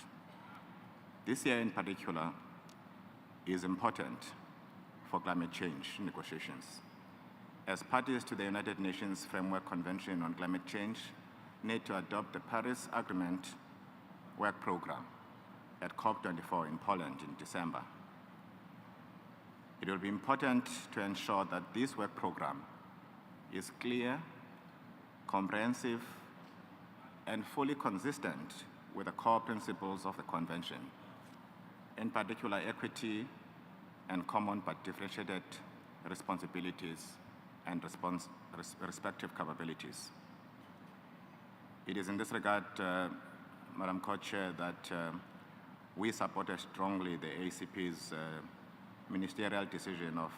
This year in particular is important for climate change negotiations. As parties to the United Nations Framework Convention on Climate Change need to adopt the Paris Agreement work program at COP24 in Poland in December. It will be important to ensure that this work program is clear, comprehensive, and fully consistent with the core principles of the Convention, in particular equity and common but differentiated responsibilities and respective capabilities. It is in this regard, Madam Co-Chair, that we supported strongly the ACP's ministerial decision of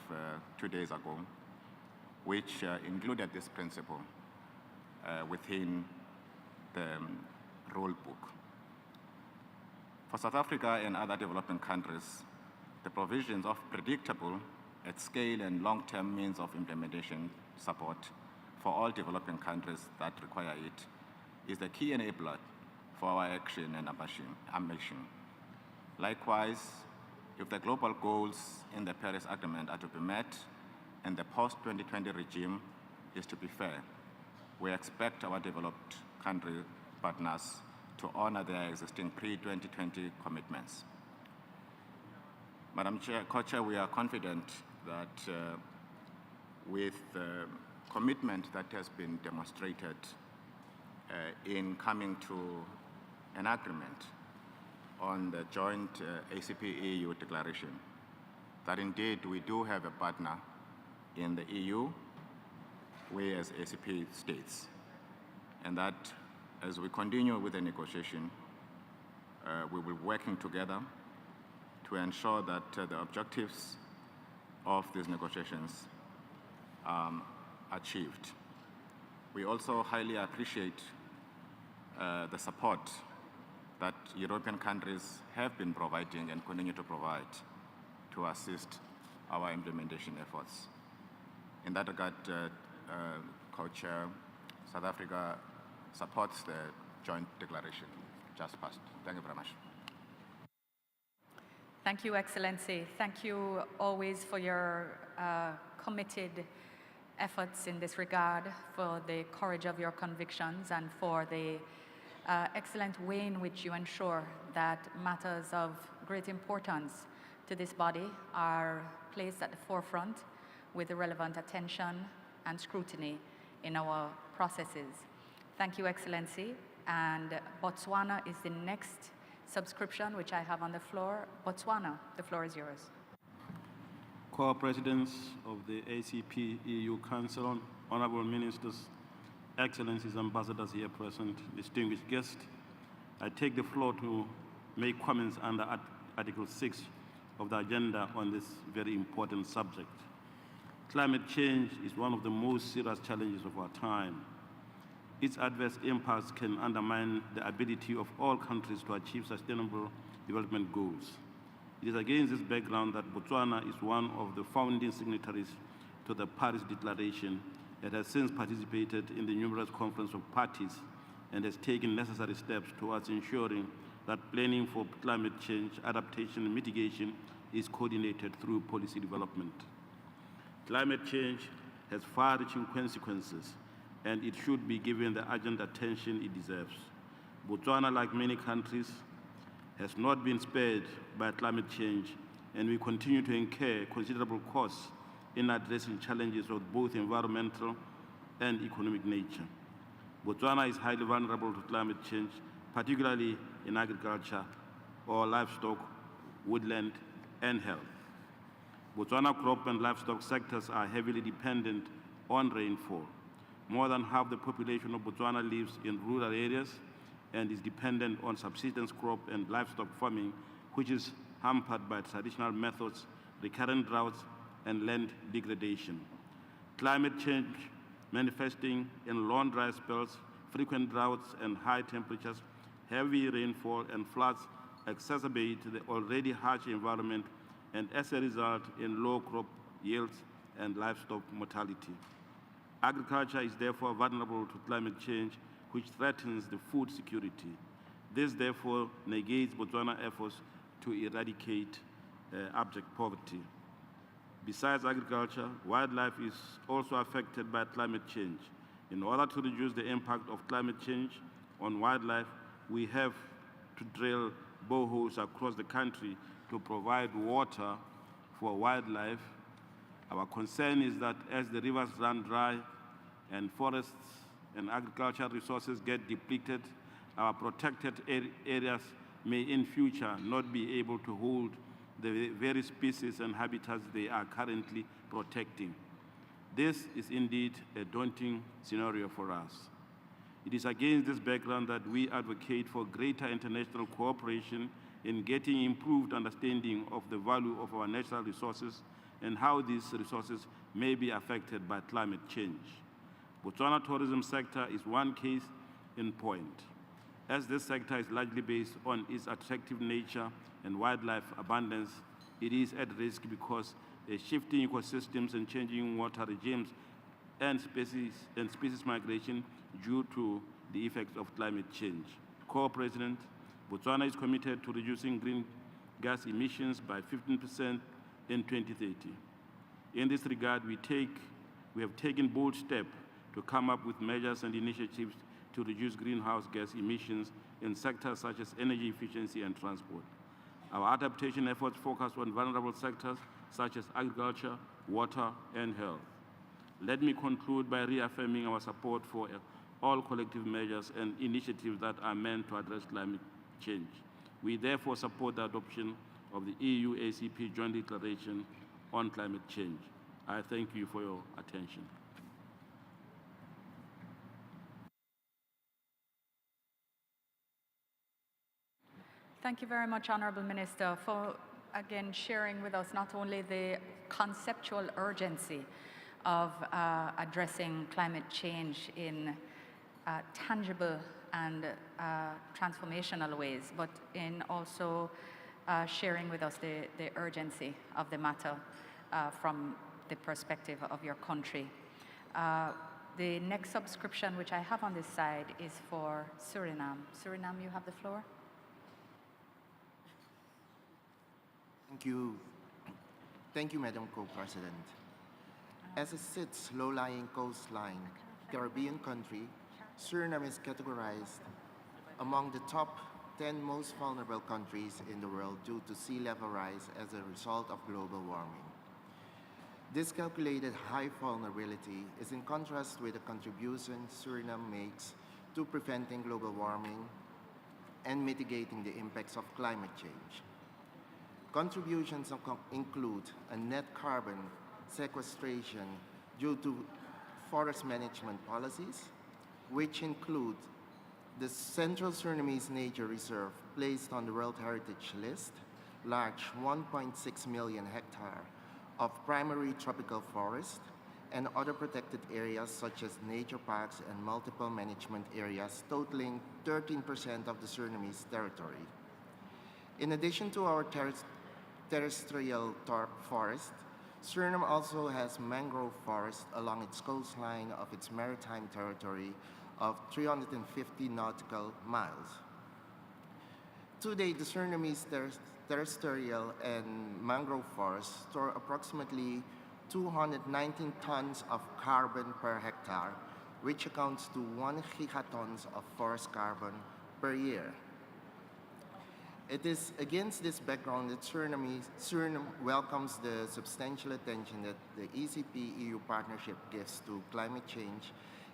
2 days ago, which included this principle within the rule book. For South Africa and other developing countries, the provisions of predictable, at scale and long-term means of implementation support for all developing countries that require it is the key enabler for our action and ambition. Likewise, if the global goals in the Paris Agreement are to be met and the post-2020 regime is to be fair, we expect our developed country partners to honor their existing pre-2020 commitments. Madam Co-Chair, we are confident that with the commitment that has been demonstrated in coming to an agreement on the joint ACP-EU declaration, that indeed we do have a partner in the EU, we as ACP states, and that as we continue with the negotiation, we will be working together to ensure that the objectives of these negotiations are achieved. We also highly appreciate the support that European countries have been providing and continue to provide to assist our implementation efforts. In that regard, Co-Chair, South Africa supports the joint declaration just passed. Thank you very much. Thank you, Excellency. Thank you always for your committed efforts in this regard, for the courage of your convictions, and for the excellent way in which you ensure that matters of great importance to this body are placed at the forefront with the relevant attention and scrutiny in our processes. Thank you, Excellency. And Botswana is the next subscription which I have on the floor. Botswana, the floor is yours. Co-Presidents of the ACP-EU Council, Honorable Ministers, Excellencies, Ambassadors here present, distinguished guests, I take the floor to make comments under Article 6 of the agenda on this very important subject. Climate change is one of the most serious challenges of our time. Its adverse impacts can undermine the ability of all countries to achieve sustainable development goals. It is against this background that Botswana is one of the founding signatories to the Paris Declaration and has since participated in the numerous conference of parties and has taken necessary steps towards ensuring that planning for climate change, adaptation, and mitigation is coordinated through policy development. Climate change has far-reaching consequences, and it should be given the urgent attention it deserves. Botswana, like many countries, has not been spared by climate change, and we continue to incur considerable costs in addressing challenges of both environmental and economic nature. Botswana is highly vulnerable to climate change, particularly in agriculture or livestock, woodland, and health. Botswana crop and livestock sectors are heavily dependent on rainfall. More than half the population of Botswana lives in rural areas and is dependent on subsistence crop and livestock farming, which is hampered by traditional methods, recurrent droughts, and land degradation. Climate change manifesting in long dry spells, frequent droughts and high temperatures, heavy rainfall and floods exacerbate the already harsh environment and as a result in low crop yields and livestock mortality. Agriculture is therefore vulnerable to climate change, which threatens the food security. This therefore negates Botswana's efforts to eradicate abject poverty. Besides agriculture, wildlife is also affected by climate change. In order to reduce the impact of climate change on wildlife, we have to drill boreholes across the country to provide water for wildlife. Our concern is that as the rivers run dry and forests and agricultural resources get depleted, our protected areas may in future not be able to hold the very species and habitats they are currently protecting. This is indeed a daunting scenario for us. It is against this background that we advocate for greater international cooperation in getting improved understanding of the value of our natural resources and how these resources may be affected by climate change. Botswana tourism sector is one case in point. As this sector is largely based on its attractive nature and wildlife abundance, it is at risk because shifting ecosystems and changing water regimes and species migration due to the effects of climate change. Co-President, Botswana is committed to reducing greenhouse gas emissions by 15% in 2030. In this regard, we have taken bold steps to come up with measures and initiatives to reduce greenhouse gas emissions in sectors such as energy efficiency and transport. Our adaptation efforts focus on vulnerable sectors such as agriculture, water, and health. Let me conclude by reaffirming our support for all collective measures and initiatives that are meant to address climate change. We therefore support the adoption of the EU-ACP Joint Declaration on Climate Change. I thank you for your attention. Thank you very much, Honourable Minister, for again sharing with us not only the conceptual urgency of addressing climate change in tangible and transformational ways, but in also sharing with us the urgency of the matter from the perspective of your country. The next subscription which I have on this side is for Suriname. Suriname, you have the floor. Thank you. Thank you, Madam Co-President. As it sits low-lying coastline Caribbean country, Suriname is categorized among the top 10 most vulnerable countries in the world due to sea level rise as a result of global warming. This calculated high vulnerability is in contrast with the contribution Suriname makes to preventing global warming and mitigating the impacts of climate change. Contributions include a net carbon sequestration due to forest management policies, which include the Central Surinamese Nature Reserve placed on the World Heritage List, large 1.6 million hectare of primary tropical forest, and other protected areas such as nature parks and multiple management areas totaling 13% of the Surinamese territory. In addition to our terrestrial forest, Suriname also has mangrove forest along its coastline of its maritime territory of 350 nautical miles. Today, the Surinamese terrestrial and mangrove forests store approximately 219 tons of carbon per hectare, which accounts to 1 gigatons of forest carbon per year. It is against this background that Suriname welcomes the substantial attention that the ACP-EU partnership gives to climate change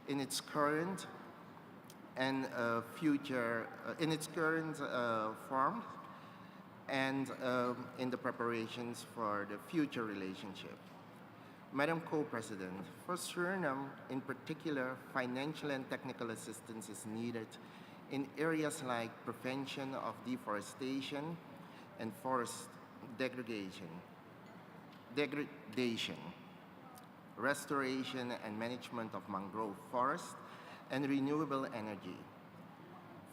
in its current and form, and in the preparations for the future relationship. Madam Co-President, for Suriname in particular, financial and technical assistance is needed in areas like prevention of deforestation and forest degradation, restoration and management of mangrove forests, and renewable energy.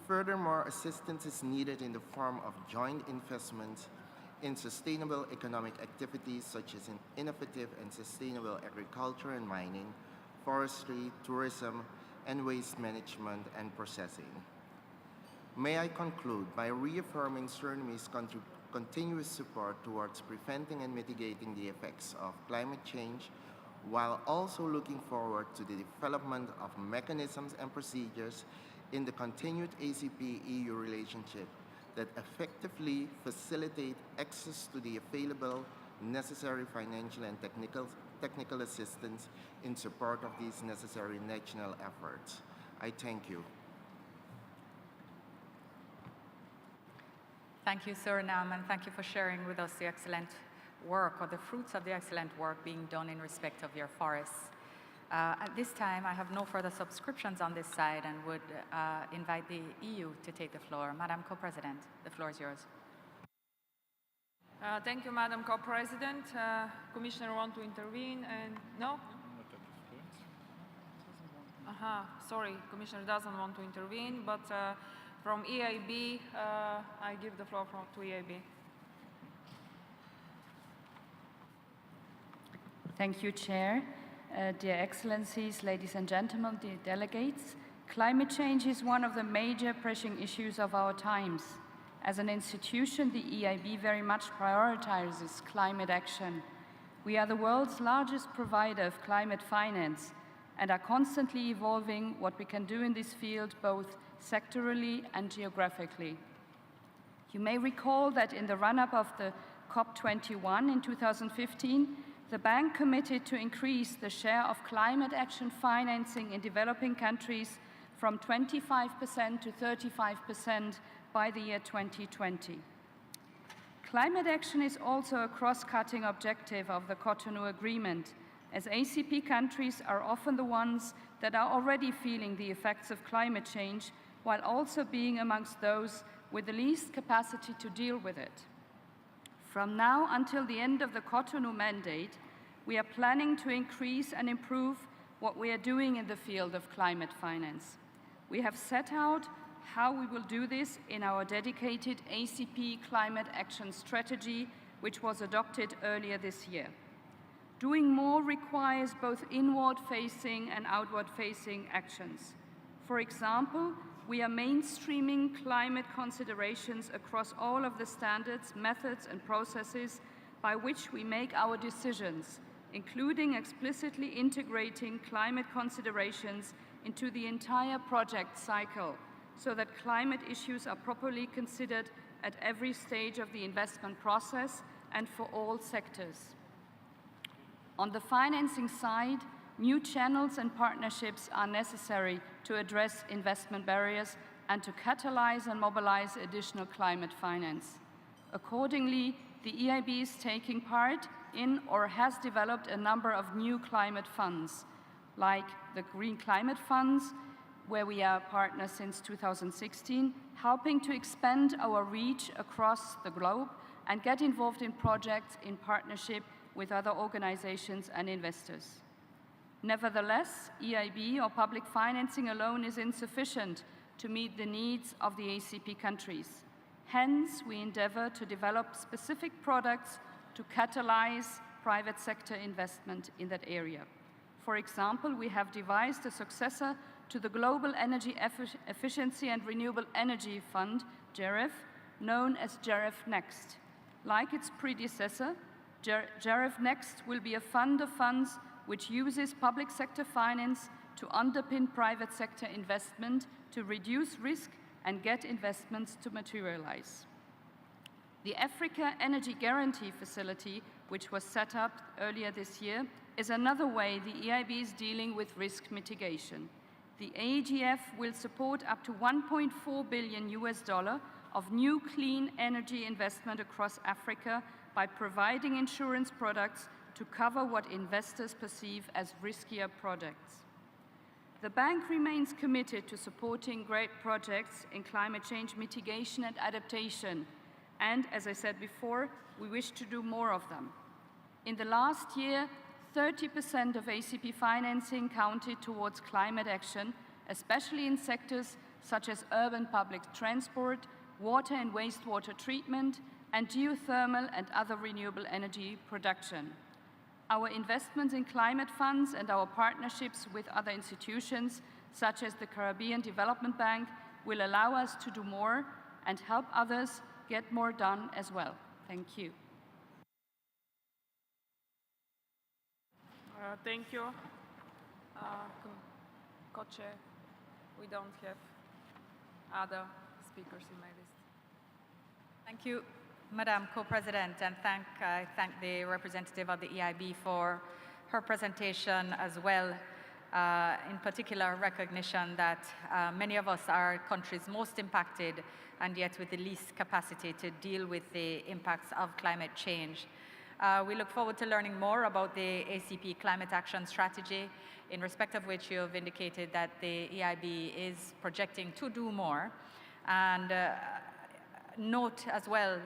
Furthermore, assistance is needed in the form of joint investments in sustainable economic activities such as in innovative and sustainable agriculture and mining, forestry, tourism, and waste management and processing. May I conclude by reaffirming Suriname's continuous support towards preventing and mitigating the effects of climate change, while also looking forward to the development of mechanisms and procedures in the continued ACP-EU relationship that effectively facilitate access to the available necessary financial and technical assistance in support of these necessary national efforts. I thank you. Thank you, Suriname, and thank you for sharing with us the excellent work or the fruits of the excellent work being done in respect of your forests. At this time, I have no further subscriptions on this side and would invite the EU to take the floor. Madam Co-President, the floor is yours. Thank you, Madam Co-President. Commissioner want to intervene and no? Sorry, Commissioner doesn't want to intervene, but from EIB, I give the floor to EIB. Thank you, Chair. Dear Excellencies, ladies and gentlemen, dear delegates, climate change is one of the major pressing issues of our times. As an institution, the EIB very much prioritizes climate action. We are the world's largest provider of climate finance and are constantly evolving what we can do in this field, both sectorally and geographically. You may recall that in the run-up of the COP21 in 2015, the bank committed to increase the share of climate action financing in developing countries from 25% to 35% by the year 2020. Climate action is also a cross-cutting objective of the Cotonou Agreement, as ACP countries are often the ones that are already feeling the effects of climate change, while also being amongst those with the least capacity to deal with it. From now until the end of the Cotonou mandate, we are planning to increase and improve what we are doing in the field of climate finance. We have set out how we will do this in our dedicated ACP Climate Action Strategy, which was adopted earlier this year. Doing more requires both inward-facing and outward-facing actions. For example, we are mainstreaming climate considerations across all of the standards, methods, and processes by which we make our decisions, including explicitly integrating climate considerations into the entire project cycle, so that climate issues are properly considered at every stage of the investment process and for all sectors. On the financing side, new channels and partnerships are necessary to address investment barriers and to catalyze and mobilize additional climate finance. Accordingly, the EIB is taking part in or has developed a number of new climate funds, like the Green Climate Funds, where we are partners since 2016, helping to expand our reach across the globe and get involved in projects in partnership with other organizations and investors. Nevertheless, EIB or public financing alone is insufficient to meet the needs of the ACP countries. Hence, we endeavor to develop specific products to catalyze private sector investment in that area. For example, we have devised a successor to the Global Energy Efficiency and Renewable Energy Fund, GEREF, known as GEREF Next. Like its predecessor, GEREF Next will be a fund of funds which uses public sector finance to underpin private sector investment to reduce risk and get investments to materialize. The Africa Energy Guarantee Facility, which was set up earlier this year, is another way the EIB is dealing with risk mitigation. The AGF will support up to $1.4 billion of new clean energy investment across Africa by providing insurance products to cover what investors perceive as riskier projects. The bank remains committed to supporting great projects in climate change mitigation and adaptation, and as I said before, we wish to do more of them. In the last year, 30% of ACP financing counted towards climate action, especially in sectors such as urban public transport, water and wastewater treatment, and geothermal and other renewable energy production. Our investments in climate funds and our partnerships with other institutions, such as the Caribbean Development Bank, will allow us to do more and help others get more done as well. Thank you. Thank you. Co-chair, we don't have other speakers in my list. Thank you, Madam Co-President, and I thank the representative of the EIB for her presentation as well, in particular recognition that many of us are countries most impacted and yet with the least capacity to deal with the impacts of climate change. We look forward to learning more about the ACP Climate Action Strategy, in respect of which you have indicated that the EIB is projecting to do more. And note as well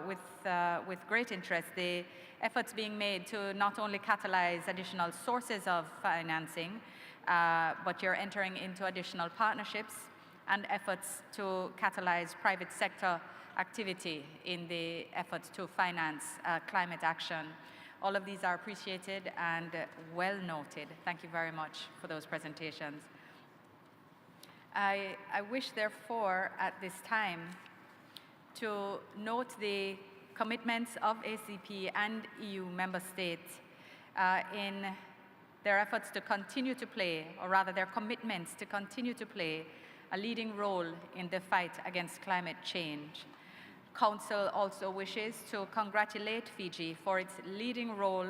with great interest the efforts being made to not only catalyze additional sources of financing, but you're entering into additional partnerships and efforts to catalyze private sector activity in the efforts to finance climate action. All of these are appreciated and well noted. Thank you very much for those presentations. I wish, therefore, at this time to note the commitments of ACP and EU member states in their efforts to continue to play, or rather their commitments to continue to play, a leading role in the fight against climate change. Council also wishes to congratulate Fiji for its leading role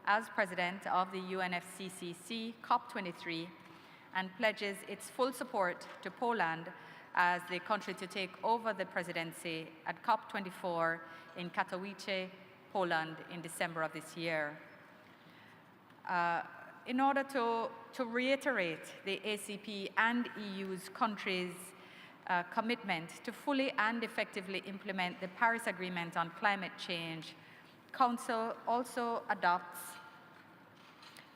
as president of the UNFCCC COP23 and pledges its full support to Poland as the country to take over the presidency at COP24 in Katowice, Poland in December of this year. In order to reiterate the ACP and EU's countries' commitment to fully and effectively implement the Paris Agreement on climate change, Council also adopts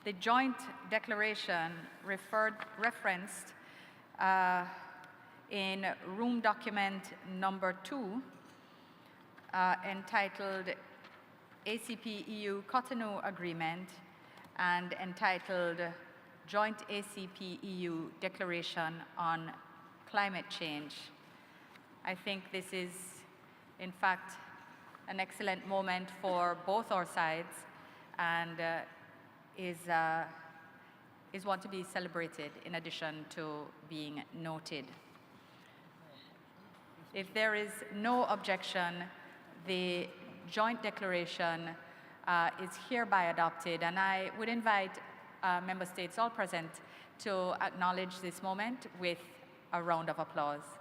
the joint declaration referenced in room document number 2, entitled ACP-EU Cotonou Agreement and entitled Joint ACP-EU Declaration on Climate Change. I think this is, in fact, an excellent moment for both our sides, and is one to be celebrated in addition to being noted. If there is no objection, the joint declaration is hereby adopted, and I would invite member states all present to acknowledge this moment with a round of applause.